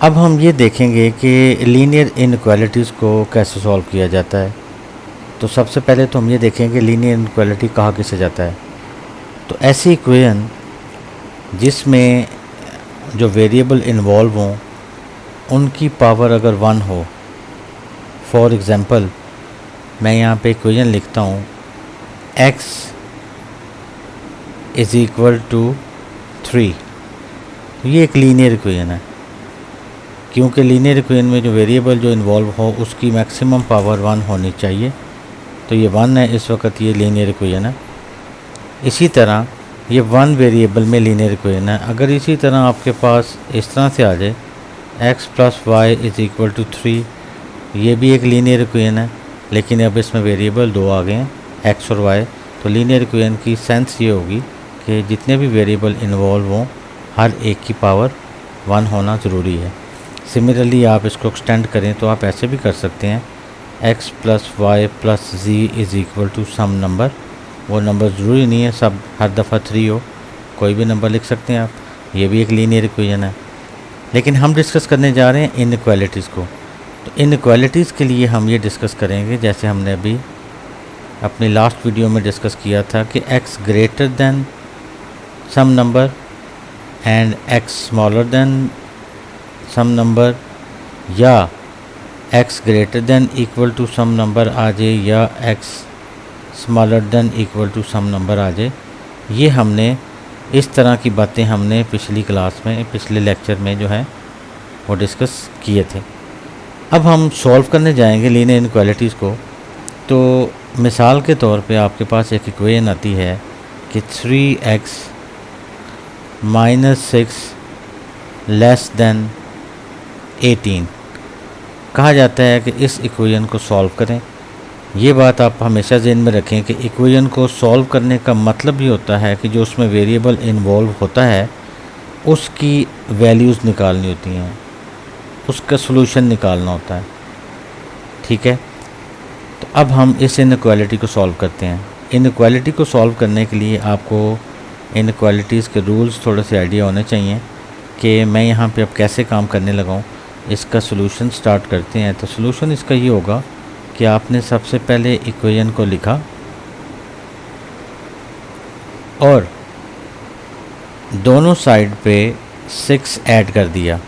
अब हम ये देखेंगे कि लीनियर इनइक्वालिटीज़ को कैसे सॉल्व किया जाता है। तो सबसे पहले तो हम ये देखेंगे लीनियर इनइक्वालिटी कहाँ किसे जाता है। तो ऐसी इक्वेशन जिसमें जो वेरिएबल इन्वॉल्व हों उनकी पावर अगर 1 हो, फॉर एग्ज़ाम्पल मैं यहाँ पे इक्वेशन लिखता हूँ x इज़ इक्वल टू 3। ये एक लीनियर इक्वेशन है, क्योंकि लीनियर इक्वेशन में जो वेरिएबल जो इन्वॉल्व हो उसकी मैक्सिमम पावर 1 होनी चाहिए। तो ये 1 है, इस वक्त ये लीनियर इक्वेशन है। इसी तरह ये 1 वेरिएबल में लीनियर इक्वेशन है। अगर इसी तरह आपके पास इस तरह से आ जाए x plus y is equal to 3, ये भी एक लीनियर इक्वेशन है, लेकिन अब इसमें वेरिएबल 2 आ गए हैं, x और y। तो लीनियर इक्वेशन की सेंस ये होगी कि जितने भी वेरिएबल इन्वॉल्व हों हर एक की पावर 1 होना ज़रूरी है। सिमिलरली आप इसको एक्सटेंड करें तो आप ऐसे भी कर सकते हैं x plus y plus z is equal to some number. वो नंबर ज़रूरी नहीं है सब हर दफ़ा 3 हो, कोई भी नंबर लिख सकते हैं आप। ये भी एक लीनियर इक्वेशन है। लेकिन हम डिस्कस करने जा रहे हैं इनइक्वालिटीज़ को। तो इनइक्वालिटीज़ के लिए हम ये डिस्कस करेंगे जैसे हमने अभी अपनी लास्ट वीडियो में डिस्कस किया था कि x greater than some number and x smaller than some number, या x greater than equal to some number आ जाए, या x smaller than equal to some number आ जाए। ये हमने इस तरह की बातें हमने पिछली क्लास में, पिछले लेक्चर में जो है वो डिस्कस किए थे। अब हम सॉल्व करने जाएंगे लीनियर इनइक्वालिटीज़ को। तो मिसाल के तौर पे आपके पास एक इक्वेशन आती है कि 3x माइनस 6 लेस दैन 18। कहा जाता है कि इस इक्वेशन को सॉल्व करें। ये बात आप हमेशा ज़हन में रखें कि इक्वेशन को सॉल्व करने का मतलब ये होता है कि जो उसमें वेरिएबल इन्वॉल्व होता है उसकी वैल्यूज़ निकालनी होती हैं, उसका सॉल्यूशन निकालना होता है। ठीक है, तो अब हम इस इनइक्वालिटी को सॉल्व करते हैं। इनइक्वालिटी को सॉल्व करने के लिए आपको इनइक्वालिटीज़ के रूल्स थोड़े से आइडिया होने चाहिए कि मैं यहाँ पे अब कैसे काम करने लगा हूँ। इसका सॉल्यूशन स्टार्ट करते हैं। तो सॉल्यूशन इसका ये होगा कि आपने सबसे पहले इक्वेशन को लिखा और दोनों साइड पे 6 ऐड कर दिया।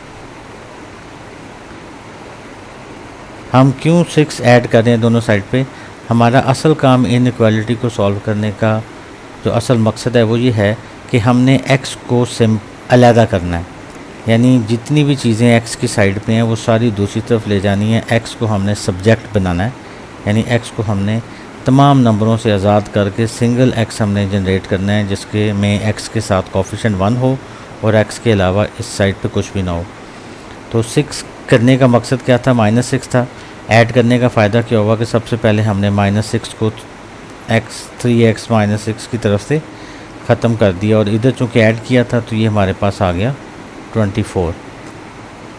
हम क्यों 6 ऐड कर रहे हैं दोनों साइड पे? हमारा असल काम इनइक्वालिटी को सॉल्व करने का जो असल मकसद है वो ये है कि हमने x को अलहदा करना है, यानी जितनी भी चीज़ें x की साइड पे हैं वो सारी दूसरी तरफ ले जानी है। x को हमने सब्जेक्ट बनाना है, यानी x को हमने तमाम नंबरों से आज़ाद करके सिंगल x हमने जनरेट करना है जिसके में x के साथ कोफिशिएंट 1 हो और x के अलावा इस साइड पे कुछ भी ना हो। तो 6 करने का मकसद क्या था? -6 था। ऐड करने का फ़ायदा क्या होगा कि सबसे पहले हमने -6 को 3x -6 की तरफ से ख़त्म कर दिया और इधर चूँकि ऐड किया था तो ये हमारे पास आ गया 24।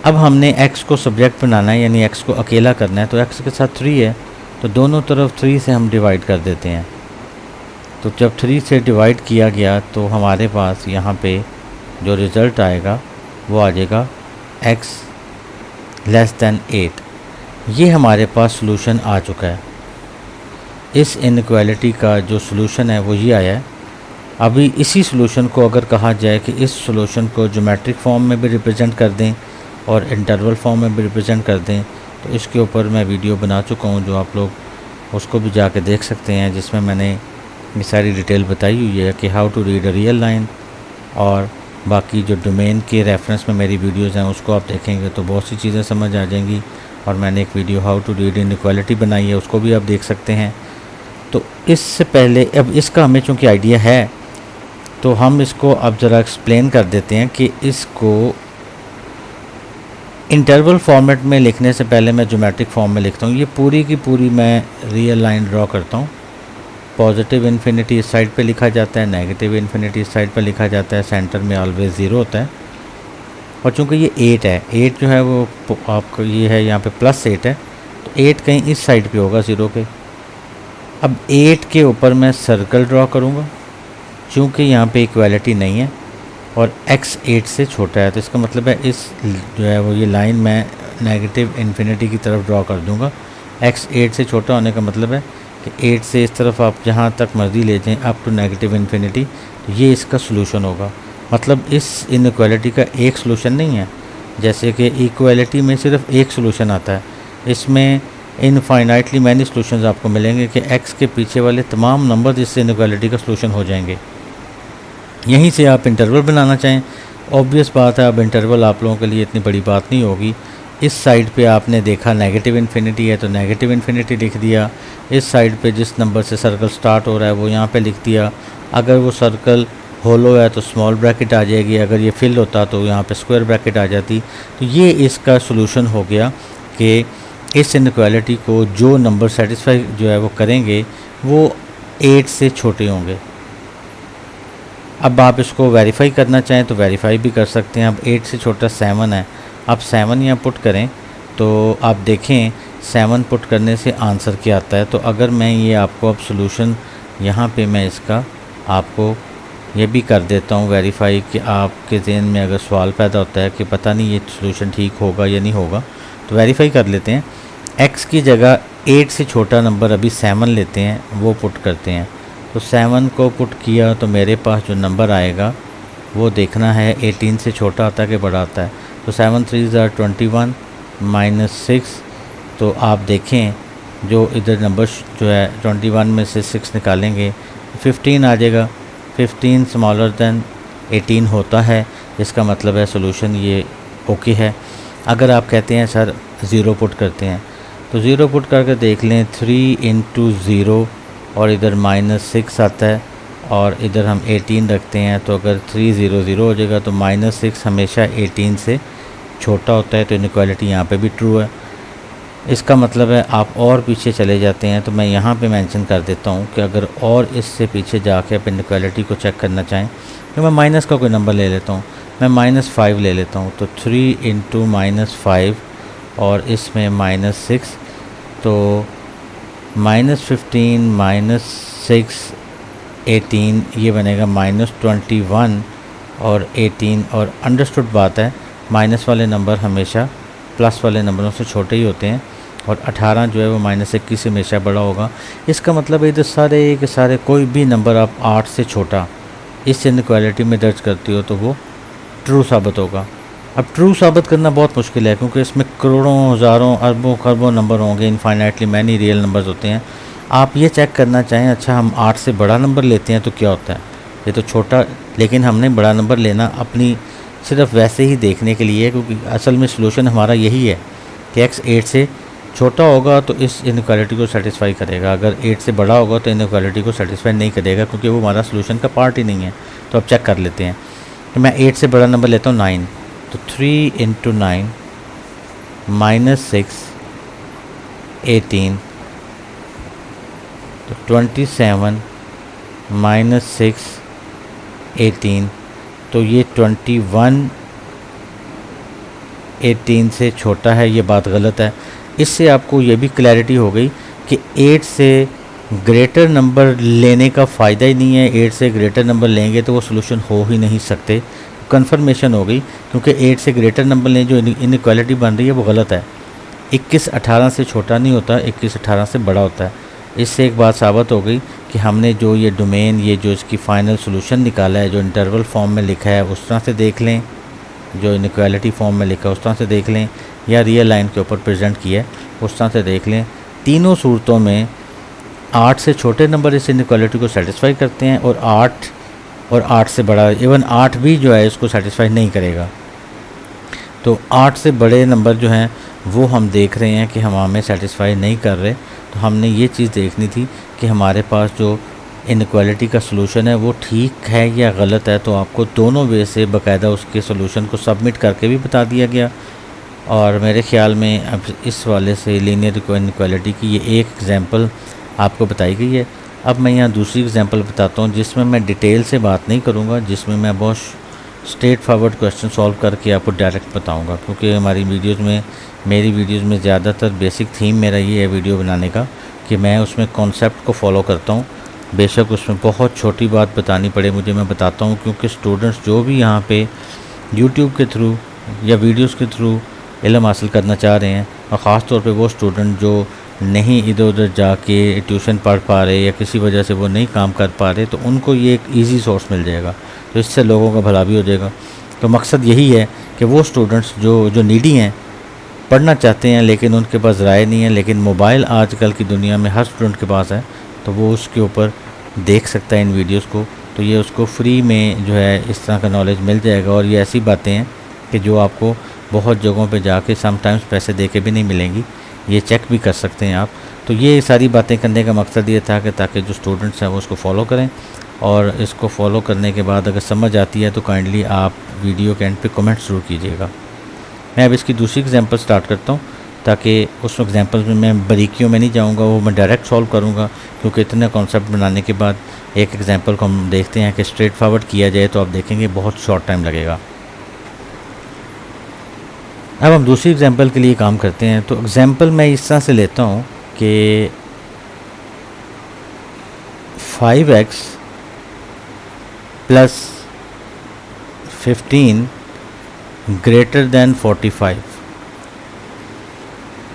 अब हमने x को सब्जेक्ट बनाना है, यानी x को अकेला करना है। तो x के साथ 3 है तो दोनों तरफ 3 से हम डिवाइड कर देते हैं। तो जब 3 से डिवाइड किया गया तो हमारे पास यहाँ पे जो रिज़ल्ट आएगा वो आ जाएगा x लेस दैन 8। ये हमारे पास सॉल्यूशन आ चुका है। इस इनइक्वालिटी का जो सॉल्यूशन है वो ये आया है। अभी इसी सॉल्यूशन को अगर कहा जाए कि इस सॉल्यूशन को ज्योमेट्रिक फॉर्म में भी रिप्रेजेंट कर दें और इंटरवल फॉर्म में भी रिप्रेजेंट कर दें, तो इसके ऊपर मैं वीडियो बना चुका हूँ जो आप लोग उसको भी जाके देख सकते हैं, जिसमें मैंने ये सारी डिटेल बताई हुई है कि how to read a real line. और बाकी जो डोमेन के रेफरेंस में मेरी वीडियोज़ हैं उसको आप देखेंगे तो बहुत सी चीज़ें समझ आ जाएंगी। और मैंने एक video how to read inequality बनाई है, उसको भी आप देख सकते हैं। तो इससे पहले अब इसका हमें चूँकि आइडिया है तो हम इसको अब ज़रा एक्सप्लेन कर देते हैं कि इसको इंटरवल फॉर्मेट में लिखने से पहले मैं ज्योमेट्रिक फॉर्म में लिखता हूँ। ये पूरी की पूरी मैं रियल लाइन ड्रॉ करता हूँ। पॉजिटिव इन्फिनिटी इस साइड पे लिखा जाता है, नेगेटिव इन्फिनिटी इस साइड पे लिखा जाता है, सेंटर में ऑलवेज 0 होता है। और चूँकि ये 8 है, 8 जो है वो आपको ये है यहाँ पे +8 है, तो 8 कहीं इस साइड पे होगा 0 के। अब 8 के ऊपर मैं सर्कल ड्रॉ करूँगा, चूँकि यहाँ पे इक्वालिटी नहीं है और x 8 से छोटा है, तो इसका मतलब है इस जो है वो ये लाइन मैं नेगेटिव इन्फिनिटी की तरफ ड्रॉ कर दूंगा। x 8 से छोटा होने का मतलब है कि 8 से इस तरफ आप जहाँ तक मर्ज़ी ले जाएं अप टू नेगेटिव इन्फिनिटी, तो ये इसका सोल्यूशन होगा। मतलब इस इनइक्वालिटी का एक सोल्यूशन नहीं है, जैसे कि इक्वालिटी में सिर्फ एक सोल्यूशन आता है, इसमें इनफाइनाइटली मैनी सोल्यूशंस आपको मिलेंगे कि x के पीछे वाले तमाम नंबर इस इनइक्वालिटी का सोल्यूशन हो जाएंगे। यहीं से आप इंटरवल बनाना चाहें, ऑब्वियस बात है, अब इंटरवल आप लोगों के लिए इतनी बड़ी बात नहीं होगी। इस साइड पे आपने देखा नेगेटिव इन्फिनिटी है तो नेगेटिव इन्फिनिटी लिख दिया, इस साइड पे जिस नंबर से सर्कल स्टार्ट हो रहा है वो यहाँ पे लिख दिया। अगर वो सर्कल होलो है तो स्मॉल ब्रैकेट आ जाएगी, अगर ये फिल होता तो यहाँ पे स्क्वायर ब्रैकेट आ जाती। तो ये इसका सोल्यूशन हो गया कि इस इनइक्वालिटी को जो नंबर सेटिस्फाई जो है वो करेंगे वो 8 से छोटे होंगे। अब आप इसको वेरीफाई करना चाहें तो वेरीफाई भी कर सकते हैं। अब 8 से छोटा 7 है, आप 7 यहाँ पुट करें तो आप देखें 7 पुट करने से आंसर क्या आता है। तो अगर मैं ये आपको अब सोल्यूशन यहाँ पे मैं इसका आपको ये भी कर देता हूँ वेरीफाई, कि आपके ज़हन में अगर सवाल पैदा होता है कि पता नहीं ये सोल्यूशन ठीक होगा या नहीं होगा, तो वेरीफाई कर लेते हैं। x की जगह 8 से छोटा नंबर अभी 7 लेते हैं, वो पुट करते हैं। तो 7 को पुट किया तो मेरे पास जो नंबर आएगा वो देखना है 18 से छोटा आता है कि बड़ा आता है। तो 7 3 are 21 -6, तो आप देखें जो इधर नंबर जो है 21 में से 6 निकालेंगे 15 आ जाएगा। 15 स्मॉलर दैन 18 होता है, इसका मतलब है सोल्यूशन ये ओके है। अगर आप कहते हैं सर 0 पुट करते हैं, तो 0 पुट करके देख लें, 3 × 0 और इधर -6 आता है और इधर हम 18 रखते हैं, तो अगर 3 0 0 हो जाएगा तो -6 हमेशा 18 से छोटा होता है, तो इनइक्वालिटी यहाँ पे भी ट्रू है। इसका मतलब है आप और पीछे चले जाते हैं, तो मैं यहाँ पे मेंशन कर देता हूँ कि अगर और इससे पीछे जाके आप इनइक्वालिटी को चेक करना चाहें तो मैं माइनस का कोई नंबर ले लेता हूँ, मैं -5 ले लेता हूँ। तो 3 × -5 और इसमें -6, तो -15 -6 18 ये बनेगा -21 और 18। और अंडरस्टूड बात है, माइनस वाले नंबर हमेशा प्लस वाले नंबरों से छोटे ही होते हैं और 18 जो है वो -21 से हमेशा बड़ा होगा। इसका मतलब है इधर सारे के सारे कोई भी नंबर आप 8 से छोटा इस इनइक्वालिटी में दर्ज करती हो तो वो ट्रू साबित होगा। अब ट्रू साबित करना बहुत मुश्किल है क्योंकि इसमें करोड़ों हज़ारों अरबों खरबों नंबर होंगे, इनफाइनाइटली मैनी रियल नंबर्स होते हैं। आप ये चेक करना चाहें, अच्छा हम 8 से बड़ा नंबर लेते हैं तो क्या होता है, ये तो छोटा, लेकिन हमने बड़ा नंबर लेना अपनी सिर्फ वैसे ही देखने के लिए, क्योंकि असल में सोल्यूशन हमारा यही है कि x 8 से छोटा होगा तो इस इनइक्वालिटी को सेटिस्फाई करेगा, अगर 8 से बड़ा होगा तो इनइक्वालिटी को सेटिस्फाई नहीं करेगा क्योंकि वो हमारा सोल्यूशन का पार्ट ही नहीं है। तो अब चेक कर लेते हैं। तो मैं 8 से बड़ा नंबर लेता हूँ 9, तो 3 × 9 -6 18, तो 27 -6 18, तो ये 21 18 से छोटा है, ये बात गलत है। इससे आपको ये भी क्लैरिटी हो गई कि 8 से ग्रेटर नंबर लेने का फ़ायदा ही नहीं है। 8 से ग्रेटर नंबर लेंगे तो वो सोल्यूशन हो ही नहीं सकते। कन्फर्मेशन हो गई, क्योंकि 8 से ग्रेटर नंबर लें जो इनइक्वालिटी बन रही है वो गलत है। 21 18 से छोटा नहीं होता, 21 18 से बड़ा होता है। इससे एक बात साबित हो गई कि हमने जो ये डोमेन, ये जो इसकी फ़ाइनल सोल्यूशन निकाला है, जो इंटरवल फॉर्म में लिखा है उस तरह से देख लें, जो इनइक्वालिटी फॉर्म में लिखा है उस तरह से देख लें, या रियल लाइन के ऊपर प्रेजेंट किया है उस तरह से देख लें। तीनों सूरतों में 8 से छोटे नंबर इस इनइक्वालिटी को सेटिस्फाई करते हैं और 8 से बड़ा, इवन 8 भी जो है इसको सेटिस्फाई नहीं करेगा। तो 8 से बड़े नंबर जो हैं वो हम देख रहे हैं कि हम हमें सेटिस्फाई नहीं कर रहे। तो हमने ये चीज़ देखनी थी कि हमारे पास जो इनइक्वालिटी का सलूशन है वो ठीक है या गलत है। तो आपको दोनों वे से बाकायदा उसके सलूशन को सबमिट करके भी बता दिया गया, और मेरे ख़्याल में अब इस वाले से लीनियर इनइक्वालिटी की ये एक एग्ज़ाम्पल आपको बताई गई है। अब मैं यहाँ दूसरी एग्ज़ाम्पल बताता हूँ जिसमें मैं डिटेल से बात नहीं करूँगा, जिसमें मैं बहुत स्ट्रेट फॉरवर्ड क्वेश्चन सॉल्व करके आपको डायरेक्ट बताऊँगा, क्योंकि हमारी वीडियोज़ में, मेरी वीडियोज़ में ज़्यादातर बेसिक थीम मेरा ये है वीडियो बनाने का कि मैं उसमें कॉन्सेप्ट को फॉलो करता हूँ बेशक उसमें बहुत छोटी बात बतानी पड़े मुझे, मैं बताता हूँ, क्योंकि स्टूडेंट्स जो भी यहाँ पे यूट्यूब के थ्रू या वीडियोस के थ्रू इल्म हासिल करना चाह रहे हैं, और ख़ास तौर पे वो स्टूडेंट जो नहीं इधर उधर जाके ट्यूशन पढ़ पा रहे या किसी वजह से वो नहीं काम कर पा रहे, तो उनको ये एक ईज़ी सोर्स मिल जाएगा, तो इससे लोगों का भला भी हो जाएगा। तो मकसद यही है कि वो स्टूडेंट्स जो नीडी हैं, पढ़ना चाहते हैं लेकिन उनके पास राय नहीं है, लेकिन मोबाइल आजकल की दुनिया में हर स्टूडेंट के पास है, तो वो उसके ऊपर देख सकता है इन वीडियोस को, तो ये उसको फ्री में जो है इस तरह का नॉलेज मिल जाएगा। और ये ऐसी बातें हैं कि जो आपको बहुत जगहों पे जाके समटाइम्स पैसे दे के भी नहीं मिलेंगी, ये चेक भी कर सकते हैं आप। तो ये सारी बातें करने का मकसद ये था कि ताकि जो स्टूडेंट्स हैं वो उसको फॉलो करें, और इसको फॉलो करने के बाद अगर समझ आती है तो काइंडली आप वीडियो के एंड पे कमेंट ज़रूर कीजिएगा। मैं अब इसकी दूसरी एग्जांपल स्टार्ट करता हूँ, ताकि उस एग्जांपल में मैं बारीकियों में नहीं जाऊँगा, वो मैं डायरेक्ट सॉल्व करूँगा, क्योंकि इतने कॉन्सेप्ट बनाने के बाद एक एग्जांपल को हम देखते हैं कि स्ट्रेट फॉरवर्ड किया जाए तो आप देखेंगे बहुत शॉर्ट टाइम लगेगा। अब हम दूसरी एग्जांपल के लिए काम करते हैं। तो एग्जांपल मैं इस तरह से लेता हूँ कि 5x प्लस 15 ग्रेटर दैन 45।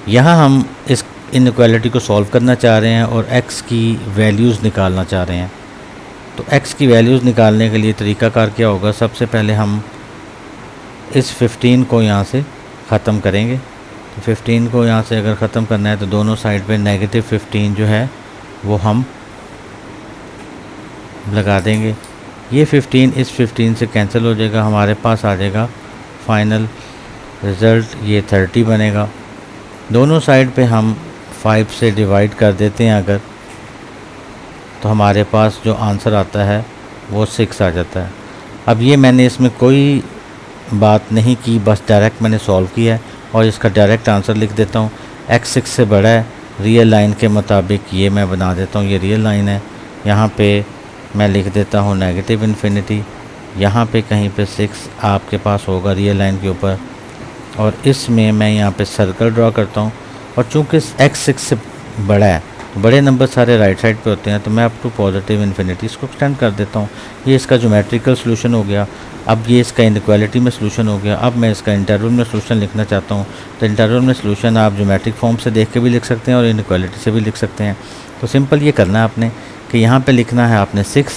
यहाँ हम इस इनइक्वालिटी को सॉल्व करना चाह रहे हैं और x की वैल्यूज़ निकालना चाह रहे हैं। तो x की वैल्यूज़ निकालने के लिए तरीकाकार क्या होगा, सबसे पहले हम इस 15 को यहाँ से ख़त्म करेंगे। तो 15 को यहाँ से अगर ख़त्म करना है तो दोनों साइड पे नेगेटिव 15 जो है वो हम लगा देंगे। ये 15 इस 15 से कैंसिल हो जाएगा, हमारे पास आ जाएगा फाइनल रिज़ल्ट, ये 30 बनेगा। दोनों साइड पे हम 5 से डिवाइड कर देते हैं अगर, तो हमारे पास जो आंसर आता है वो 6 आ जाता है। अब ये मैंने इसमें कोई बात नहीं की, बस डायरेक्ट मैंने सॉल्व किया है और इसका डायरेक्ट आंसर लिख देता हूँ। x 6 से बड़ा है, रियल लाइन के मुताबिक ये मैं बना देता हूँ, ये रियल लाइन है। यहाँ पे मैं लिख देता हूँ नेगेटिव इन्फिनिटी, यहाँ पे कहीं पे 6 आपके पास होगा रियल लाइन के ऊपर, और इसमें मैं यहाँ पे सर्कल ड्रॉ करता हूँ। और चूँकि x 6 से बड़ा है तो बड़े नंबर सारे राइट साइड पे होते हैं, तो मैं अप टू पॉजिटिव इन्फिनिटी इसको एक्सटेंड कर देता हूँ। ये इसका ज्योमेट्रिकल सॉल्यूशन हो गया। अब ये इसका इनइक्वालिटी में सॉल्यूशन हो गया। अब मैं इसका इंटरवल में सॉल्यूशन लिखना चाहता हूँ, तो इंटरवल में सॉल्यूशन आप ज्योमेट्रिक फॉर्म से देख के भी लिख सकते हैं और इनइक्वालिटी से भी लिख सकते हैं। तो सिंपल ये करना है आपने कि यहाँ पे लिखना है आपने 6।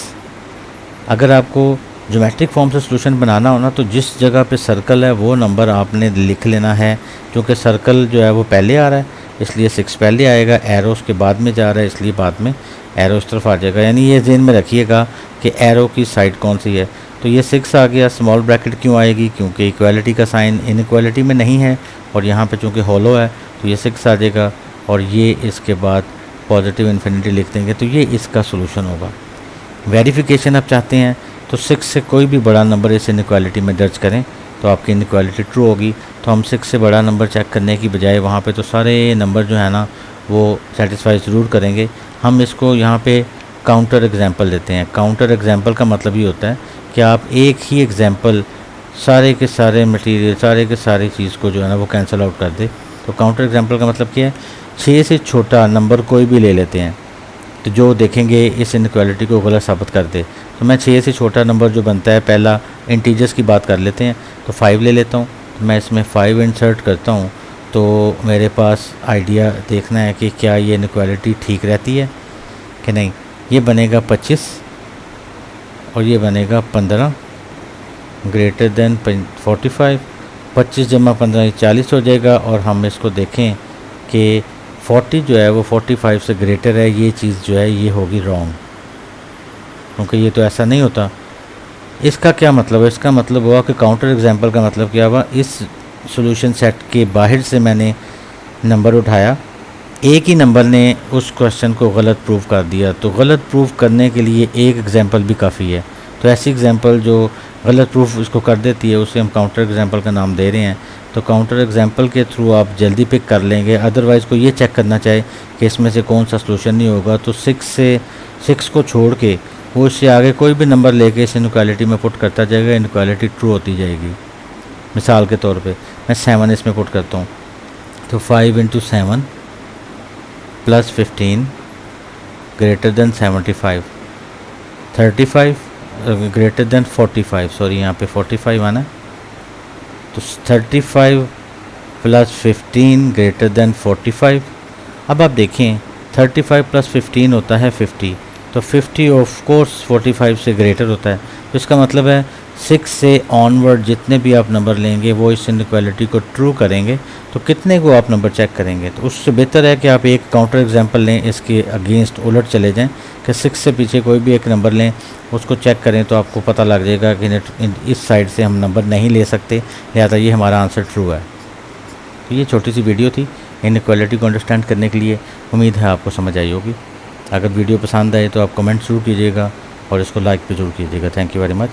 अगर आपको ज्योमेट्रिक फॉर्म से सॉल्यूशन बनाना हो ना, तो जिस जगह पे सर्कल है वो नंबर आपने लिख लेना है, क्योंकि सर्कल जो है वो पहले आ रहा है इसलिए 6 पहले आएगा, एरो उसके बाद में जा रहा है इसलिए बाद में एरो इस तरफ आ जाएगा। यानी ये ज़हन में रखिएगा कि एरो की साइड कौन सी है। तो ये 6 आ गया। स्मॉल ब्रैकेट क्यों आएगी, क्योंकि इक्वालिटी का साइन इनइक्वालिटी में नहीं है, और यहाँ पे चूँकि होलो है तो ये 6 आ जाएगा, और ये इसके बाद पॉजिटिव इन्फिनिटी लिख देंगे, तो ये इसका सोल्यूशन होगा। वेरिफिकेशन आप चाहते हैं तो 6 से कोई भी बड़ा नंबर इस इनइक्वालिटी में दर्ज करें तो आपकी इनइक्वालिटी ट्रू होगी। तो हम 6 से बड़ा नंबर चेक करने की बजाय वहाँ पे तो सारे नंबर जो है ना वो सेटिस्फाई ज़रूर करेंगे। हम इसको यहाँ पे काउंटर एग्जांपल लेते हैं। काउंटर एग्जांपल का मतलब ये होता है कि आप एक ही एग्जांपल सारे के सारे मटेरियल, सारे के सारे चीज़ को जो है ना वो कैंसिल आउट कर दे। तो काउंटर एग्जांपल का मतलब क्या है, 6 से छोटा नंबर कोई भी ले लेते हैं तो जो देखेंगे इस इनइक्वालिटी को गलत साबित कर दे। तो मैं 6 से छोटा नंबर जो बनता है, पहला इंटीजर्स की बात कर लेते हैं, तो 5 ले लेता हूँ। तो मैं इसमें 5 इंसर्ट करता हूँ, तो मेरे पास आइडिया देखना है कि क्या ये इनइक्वालिटी ठीक रहती है कि नहीं। ये बनेगा 25 और ये बनेगा 15 ग्रेटर देन 45। 25 जमा 15 40 हो जाएगा। और हम इसको देखें कि 40 जो है वो 45 से ग्रेटर है, ये चीज़ जो है ये होगी रॉन्ग, क्योंकि ये तो ऐसा नहीं होता। इसका क्या मतलब है, इसका मतलब हुआ कि काउंटर एग्जांपल का मतलब क्या हुआ, इस सॉल्यूशन सेट के बाहर से मैंने नंबर उठाया, एक ही नंबर ने उस क्वेश्चन को गलत प्रूव कर दिया। तो गलत प्रूव करने के लिए एक एग्जांपल भी काफ़ी है। तो ऐसी एग्जांपल जो गलत प्रूफ इसको कर देती है उसे हम काउंटर एग्जांपल का नाम दे रहे हैं। तो काउंटर एग्जांपल के थ्रू आप जल्दी पिक कर लेंगे। अदरवाइज़ को ये चेक करना चाहे कि इसमें से कौन सा सॉल्यूशन नहीं होगा, तो 6 को छोड़ के वो इससे आगे कोई भी नंबर लेके इस इनइक्वालिटी में पुट करता जाएगा, इनइक्वालिटी ट्रू होती जाएगी। मिसाल के तौर पे मैं 7 इसमें पुट करता हूँ, तो 5 × 7 + 15 greater than 75, 35 greater than 45, sorry यहाँ पे 45 आना, तो 35 प्लस 15 ग्रेटर देन 45। अब आप देखें 35 प्लस 15 होता है 50, तो 50 ऑफ कोर्स 45 से ग्रेटर होता है, तो इसका मतलब है 6 से ऑनवर्ड जितने भी आप नंबर लेंगे वो इस इनइक्वालिटी को ट्रू करेंगे। तो कितने को आप नंबर चेक करेंगे, तो उससे बेहतर है कि आप एक काउंटर एग्जांपल लें, इसके अगेंस्ट उलट चले जाएं कि 6 से पीछे कोई भी एक नंबर लें, उसको चेक करें तो आपको पता लग जाएगा कि इस साइड से हम नंबर नहीं ले सकते, लिहाजा ये हमारा आंसर ट्रू है। तो ये छोटी सी वीडियो थी इनइक्वालिटी को अंडरस्टैंड करने के लिए, उम्मीद है आपको समझ आई होगी। अगर वीडियो पसंद आए तो आप कमेंट ज़रूर कीजिएगा और इसको लाइक भी ज़रूर कीजिएगा। Thank you very much.